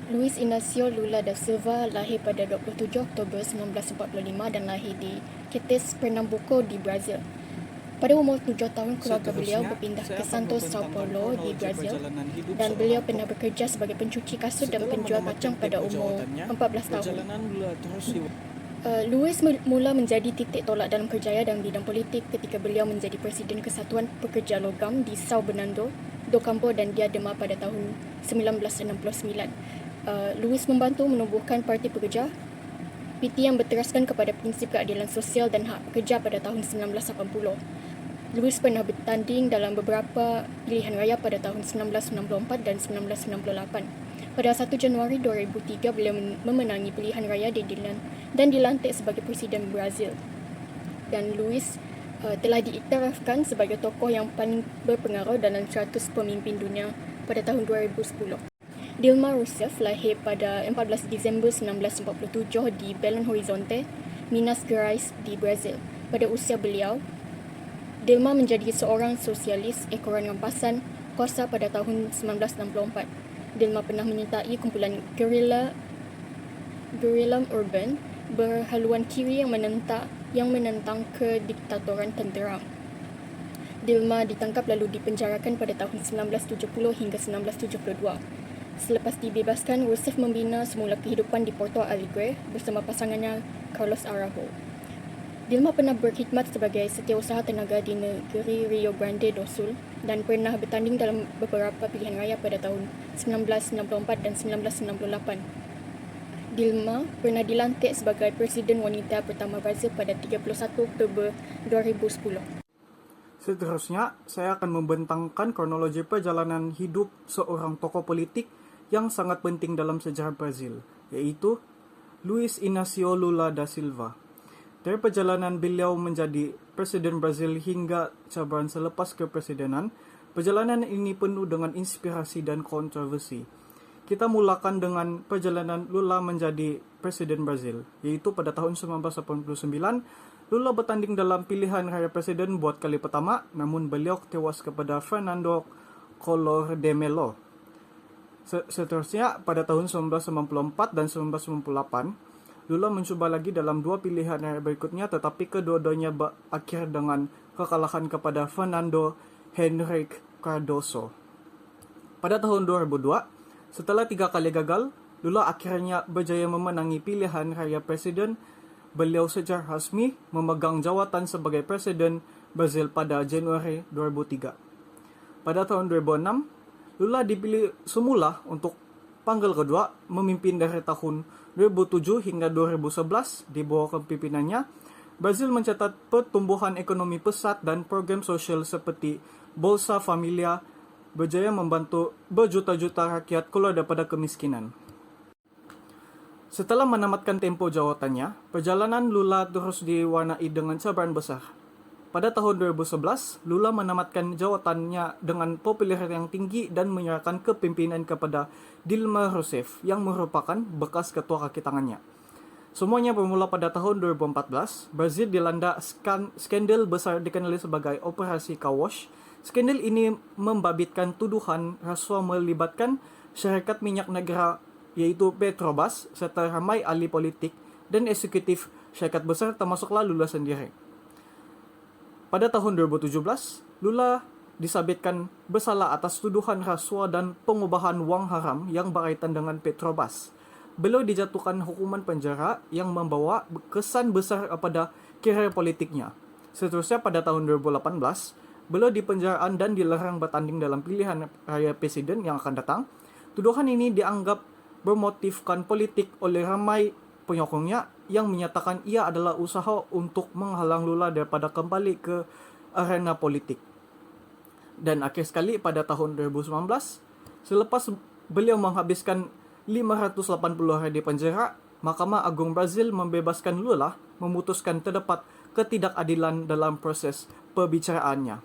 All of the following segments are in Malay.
Luiz Inácio Lula da Silva lahir pada 27 Oktober 1945 dan lahir di Caxias, Pernambuco di Brazil. Pada umur 7 tahun, keluarga beliau berpindah ke Santos, Sao Paulo di Brazil dan beliau pernah bekerja sebagai pencuci kasut dan penjual kacang pada umur 14 tahun. Luiz mula menjadi titik tolak dalam kerjaya dalam bidang politik ketika beliau menjadi Presiden Kesatuan Pekerja Logam di São Bernardo do Campo dan Diadema pada tahun 1969. Luiz membantu menumbuhkan Parti Pekerja, PT yang berteraskan kepada prinsip keadilan sosial dan hak pekerja pada tahun 1980. Luiz pernah bertanding dalam beberapa pilihan raya pada tahun 1994 dan 1998. Pada 1 Januari 2003, beliau memenangi pilihan raya dan dilantik sebagai Presiden Brazil. Dan Luiz telah diiktirafkan sebagai tokoh yang paling berpengaruh dalam 100 pemimpin dunia pada tahun 2010. Dilma Rousseff lahir pada 14 Disember 1947 di Belo Horizonte, Minas Gerais di Brazil. Pada usia beliau, Dilma menjadi seorang sosialis ekoran rampasan kuasa pada tahun 1964. Dilma pernah menyertai kumpulan gerila urban berhaluan kiri yang menentang kediktatoran tentera. Dilma ditangkap lalu dipenjarakan pada tahun 1970 hingga 1972. Selepas dibebaskan, Rousseff membina semula kehidupan di Porto Alegre bersama pasangannya Carlos Araujo. Dilma pernah berkhidmat sebagai setiausaha tenaga di negeri Rio Grande do Sul dan pernah bertanding dalam beberapa pilihan raya pada tahun 1994 dan 1998. Dilma pernah dilantik sebagai Presiden Wanita pertama Brazil pada 31 Oktober 2010. Seterusnya, saya akan membentangkan kronologi perjalanan hidup seorang tokoh politik yang sangat penting dalam sejarah Brazil, yaitu Luiz Inácio Lula da Silva. Dari perjalanan beliau menjadi Presiden Brazil hingga cabaran selepas kepresidenan, perjalanan ini penuh dengan inspirasi dan kontroversi. Kita mulakan dengan perjalanan Lula menjadi Presiden Brazil, yaitu pada tahun 1989, Lula bertanding dalam pilihan raya presiden buat kali pertama, namun beliau tewas kepada Fernando Collor de Mello. Seterusnya, pada tahun 1994 dan 1998, Lula mencoba lagi dalam dua pilihan raya berikutnya, tetapi kedua-duanya berakhir dengan kekalahan kepada Fernando Henrique Cardoso. Pada tahun 2002, setelah 3 kali gagal, Lula akhirnya berjaya memenangi pilihan raya presiden. Beliau secara resmi memegang jawatan sebagai Presiden Brazil pada Januari 2003. Pada tahun 2006, Lula dipilih semula untuk panggal kedua, memimpin dari tahun 2007 hingga 2011. Di bawah kepimpinannya, Brazil mencatat pertumbuhan ekonomi pesat dan program sosial seperti Bolsa Familia berjaya membantu berjuta-juta rakyat keluar daripada kemiskinan. Setelah menamatkan tempo jawatannya, perjalanan Lula terus diwarnai dengan cabaran besar. Pada tahun 2011, Lula menamatkan jawatannya dengan popularitas yang tinggi dan menyerahkan kepemimpinan kepada Dilma Rousseff yang merupakan bekas ketua kaki tangannya. Semuanya bermula pada tahun 2014, Brazil dilanda skandal besar dikenali sebagai Operasi Car Wash. Skandal ini membabitkan tuduhan rasuah melibatkan syarikat minyak negara yaitu Petrobras serta ramai ahli politik dan eksekutif syarikat besar termasuklah Lula sendiri. Pada tahun 2017, Lula disabitkan bersalah atas tuduhan rasuah dan pengubahan wang haram yang berkaitan dengan Petrobras. Beliau dijatuhkan hukuman penjara yang membawa kesan besar pada karier politiknya. Seterusnya pada tahun 2018, beliau dipenjaraan dan dilarang bertanding dalam pilihan raya presiden yang akan datang. Tuduhan ini dianggap bermotifkan politik oleh ramai penyokongnya yang menyatakan ia adalah usaha untuk menghalang Lula daripada kembali ke arena politik. Dan akhir sekali pada tahun 2019, selepas beliau menghabiskan 580 hari di penjara, Mahkamah Agung Brazil membebaskan Lula, memutuskan terdapat ketidakadilan dalam proses perbicaraannya.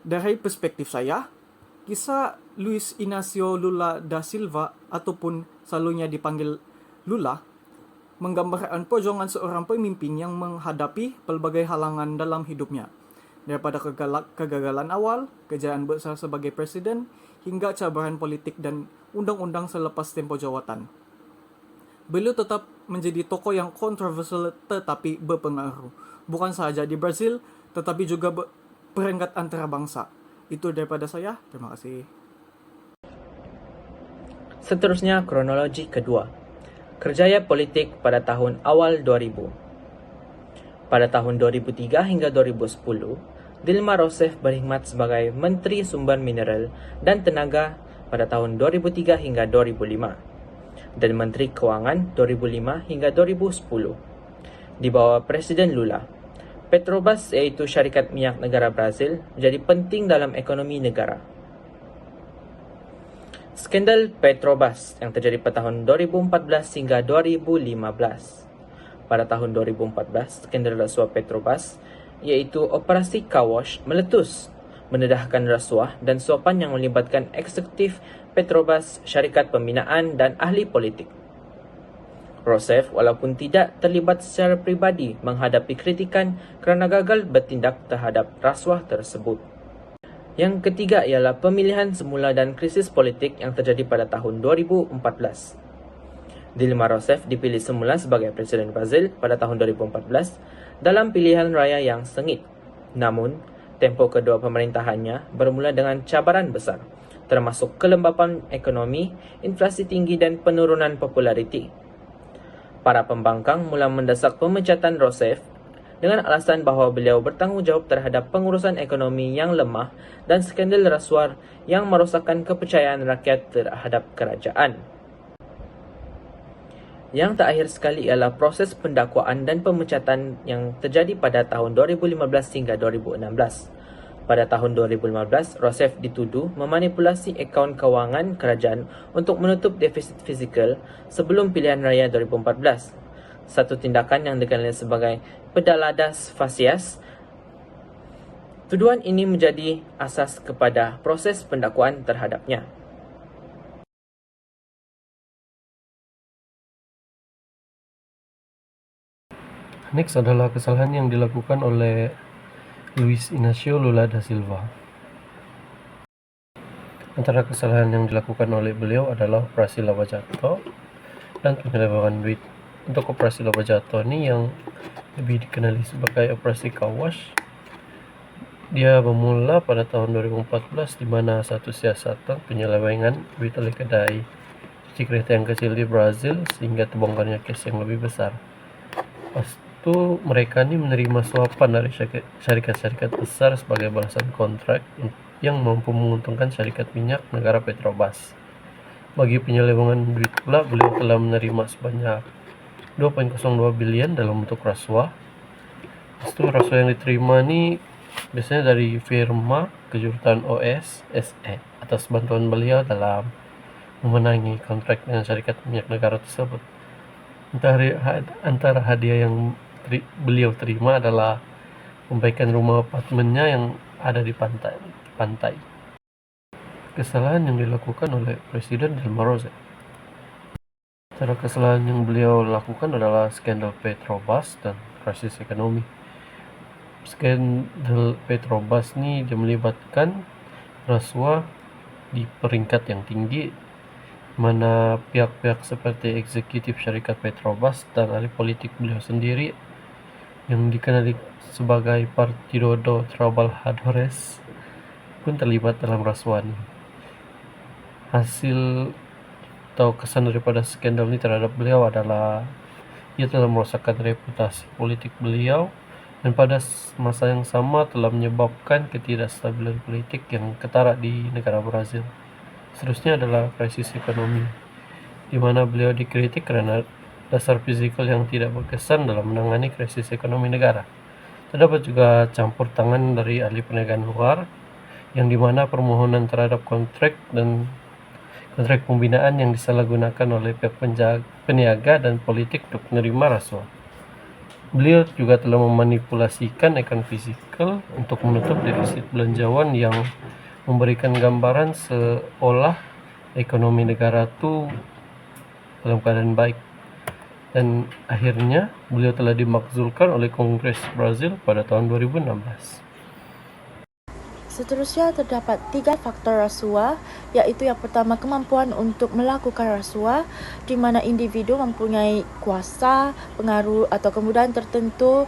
Dari perspektif saya, kisah Luiz Inácio Lula da Silva ataupun selalunya dipanggil Lula menggambarkan perjuangan seorang pemimpin yang menghadapi pelbagai halangan dalam hidupnya. Daripada kegagalan awal, kejayaan besar sebagai presiden, hingga cabaran politik dan undang-undang selepas tempo jawatan. Beliau tetap menjadi tokoh yang kontroversial tetapi berpengaruh, bukan saja di Brazil, tetapi juga peringkat antara bangsa. Itu daripada saya, terima kasih. Seterusnya kronologi kedua. Kerjaya politik pada tahun awal 2000. Pada tahun 2003 hingga 2010, Dilma Rousseff berkhidmat sebagai Menteri Sumber Mineral dan Tenaga pada tahun 2003 hingga 2005 dan Menteri Keuangan 2005 hingga 2010. Di bawah Presiden Lula, Petrobras yaitu syarikat minyak negara Brazil menjadi penting dalam ekonomi negara. Skandal Petrobras yang terjadi pada tahun 2014 hingga 2015. Pada tahun 2014, skandal rasuah Petrobras, yaitu Operasi Car Wash, meletus, mendedahkan rasuah dan suapan yang melibatkan eksekutif Petrobras, syarikat pembinaan, dan ahli politik. Rousseff walaupun tidak terlibat secara pribadi menghadapi kritikan kerana gagal bertindak terhadap rasuah tersebut. Yang ketiga ialah pemilihan semula dan krisis politik yang terjadi pada tahun 2014. Dilma Rousseff dipilih semula sebagai Presiden Brazil pada tahun 2014 dalam pilihan raya yang sengit. Namun, tempo kedua pemerintahannya bermula dengan cabaran besar, termasuk kelembapan ekonomi, inflasi tinggi dan penurunan populariti. Para pembangkang mula mendesak pemecatan Rousseff dengan alasan bahawa beliau bertanggungjawab terhadap pengurusan ekonomi yang lemah dan skandal rasuah yang merosakkan kepercayaan rakyat terhadap kerajaan. Yang terakhir sekali ialah proses pendakwaan dan pemecatan yang terjadi pada tahun 2015 hingga 2016. Pada tahun 2015, Rousseff dituduh memanipulasi akaun kewangan kerajaan untuk menutup defisit fizikal sebelum pilihan raya 2014. Satu tindakan yang dikenali sebagai pedaladas facias. Tuduhan ini menjadi asas kepada proses pendakwaan terhadapnya. Next adalah kesalahan yang dilakukan oleh Luiz Inácio Lula da Silva. Antara kesalahan yang dilakukan oleh beliau adalah operasi Lava Jato dan penyelewengan duit. Untuk operasi Lava Jato ini yang lebih dikenali sebagai operasi Car Wash, dia bermula pada tahun 2014 di mana satu siasatan penyelewengan duit oleh kedai cuci kereta yang kecil di Brazil sehingga terbongkarnya kes yang lebih besar. Pas itu mereka ini menerima suapan dari syarikat-syarikat besar sebagai balasan kontrak yang mampu menguntungkan syarikat minyak negara Petrobras. Bagi penyelewengan duit pula, beliau telah menerima sebanyak 2,02 bilion dalam bentuk rasuah. Itu rasuah yang diterima ini biasanya dari firma kejuruteraan OS SE atas bantuan beliau dalam memenangi kontrak dengan syarikat minyak negara tersebut. Antara hadiah yang beliau terima adalah perbaikan rumah apartemennya yang ada di pantai. Kesalahan yang dilakukan oleh Presiden Dilma Rousseff. Cara kesalahan yang beliau lakukan adalah skandal Petrobras dan krisis ekonomi. Skandal Petrobras ini dia melibatkan rasuah di peringkat yang tinggi, mana pihak-pihak seperti eksekutif syarikat Petrobras dan ahli politik beliau sendiri yang dikenali sebagai Partido dos Trabalhadores pun terlibat dalam rasuah ini. Hasil atau kesan daripada skandal ini terhadap beliau adalah ia telah merosakkan reputasi politik beliau dan pada masa yang sama telah menyebabkan ketidakstabilan politik yang ketara di negara Brazil. Seterusnya adalah krisis ekonomi, di mana beliau dikritik karena dasar fisikal yang tidak berkesan dalam menangani krisis ekonomi negara. Terdapat juga campur tangan dari ahli perniagaan luar, yang dimana permohonan terhadap kontrak pembinaan yang disalahgunakan oleh pihak peniaga dan politik untuk menerima rasuah. Beliau juga telah memanipulasikan akaun fisikal untuk menutup defisit belanjawan yang memberikan gambaran seolah ekonomi negara itu dalam keadaan baik. Dan akhirnya beliau telah dimakzulkan oleh Kongres Brazil pada tahun 2016. Seterusnya terdapat 3 faktor rasuah, iaitu yang pertama kemampuan untuk melakukan rasuah, di mana individu mempunyai kuasa, pengaruh atau kemudahan tertentu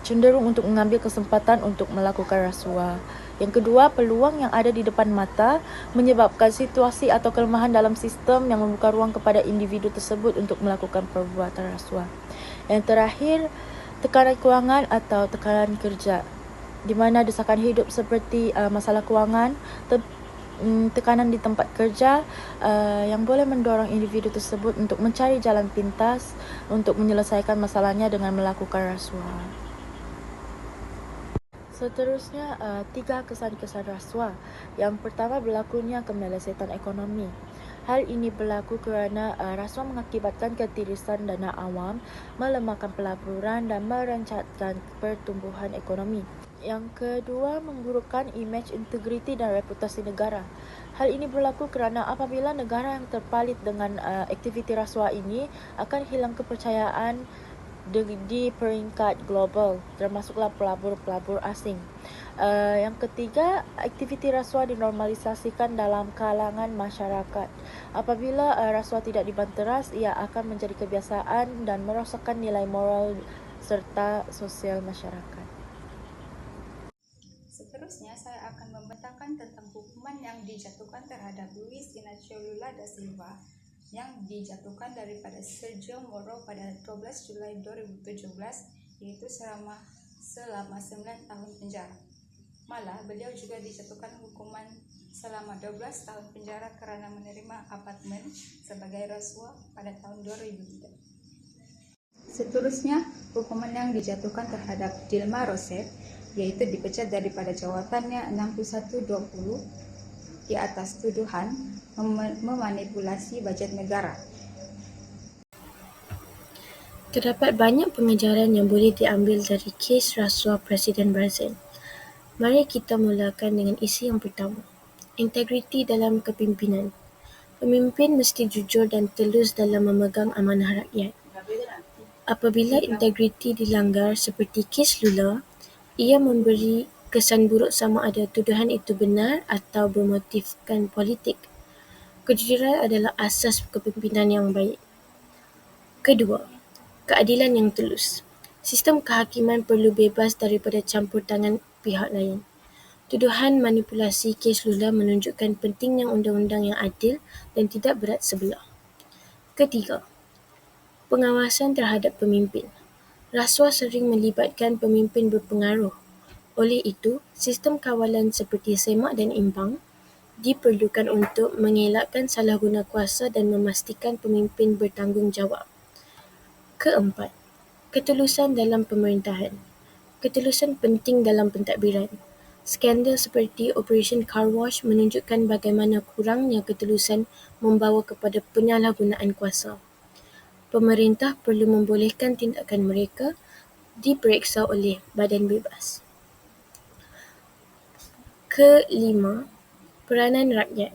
cenderung untuk mengambil kesempatan untuk melakukan rasuah. Yang kedua, peluang yang ada di depan mata menyebabkan situasi atau kelemahan dalam sistem yang membuka ruang kepada individu tersebut untuk melakukan perbuatan rasuah. Yang terakhir, tekanan kewangan atau tekanan kerja, di mana desakan hidup seperti masalah kewangan, tekanan di tempat kerja yang boleh mendorong individu tersebut untuk mencari jalan pintas untuk menyelesaikan masalahnya dengan melakukan rasuah. Seterusnya, 3 kesan-kesan rasuah. Yang pertama, berlakunya kemelesetan ekonomi. Hal ini berlaku kerana rasuah mengakibatkan ketirisan dana awam, melemahkan pelaburan dan merancatkan pertumbuhan ekonomi. Yang kedua, memburukkan imej, integriti dan reputasi negara. Hal ini berlaku kerana apabila negara yang terpalit dengan aktiviti rasuah ini akan hilang kepercayaan di peringkat global, termasuklah pelabur-pelabur asing. Yang ketiga, aktiviti rasuah dinormalisasikan dalam kalangan masyarakat. Apabila rasuah tidak dibanteras, ia akan menjadi kebiasaan dan merosakkan nilai moral serta sosial masyarakat. Seterusnya, saya akan membentangkan tentang hukuman yang dijatuhkan terhadap Luiz Inácio Lula da Silva yang dijatuhkan daripada Sergio Moro pada 12 Julai 2017, yaitu selama 9 tahun penjara. Malah, beliau juga dijatuhkan hukuman selama 12 tahun penjara kerana menerima apartemen sebagai rasuah pada tahun 2003. Seterusnya, hukuman yang dijatuhkan terhadap Dilma Rousseff, yaitu dipecat daripada jawatannya 6120 di atas tuduhan memanipulasi bajet negara. Terdapat banyak pengajaran yang boleh diambil dari kes rasuah Presiden Brazil. Mari kita mulakan dengan isi yang pertama, integriti dalam kepimpinan. Pemimpin mesti jujur dan telus dalam memegang amanah rakyat. Apabila integriti dilanggar seperti kes Lula, ia memberi kesan buruk sama ada tuduhan itu benar atau bermotifkan politik. Kejujuran adalah asas kepimpinan yang baik. Kedua, keadilan yang tulus. Sistem kehakiman perlu bebas daripada campur tangan pihak lain. Tuduhan manipulasi kes Lula menunjukkan pentingnya undang-undang yang adil dan tidak berat sebelah. Ketiga, pengawasan terhadap pemimpin. Rasuah sering melibatkan pemimpin berpengaruh. Oleh itu, sistem kawalan seperti semak dan imbang diperlukan untuk mengelakkan salah guna kuasa dan memastikan pemimpin bertanggungjawab. Keempat, ketulusan dalam pemerintahan. Ketulusan penting dalam pentadbiran. Skandal seperti Operation Car Wash menunjukkan bagaimana kurangnya ketulusan membawa kepada penyalahgunaan kuasa. Pemerintah perlu membolehkan tindakan mereka diperiksa oleh badan bebas. Kelima, peranan rakyat.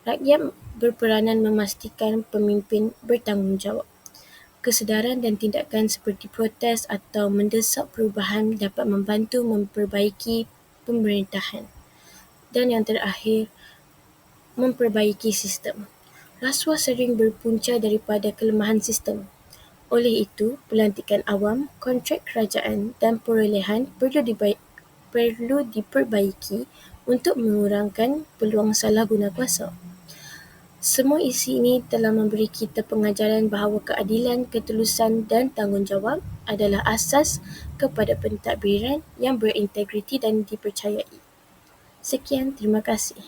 Rakyat berperanan memastikan pemimpin bertanggungjawab. Kesedaran dan tindakan seperti protes atau mendesak perubahan dapat membantu memperbaiki pemerintahan. Dan yang terakhir, memperbaiki sistem. Rasuah sering berpunca daripada kelemahan sistem. Oleh itu, pelantikan awam, kontrak kerajaan dan perolehan perlu diperbaiki untuk mengurangkan peluang salah guna kuasa. Semua isi ini telah memberi kita pengajaran bahawa keadilan, ketulusan dan tanggungjawab adalah asas kepada pentadbiran yang berintegriti dan dipercayai. Sekian, terima kasih.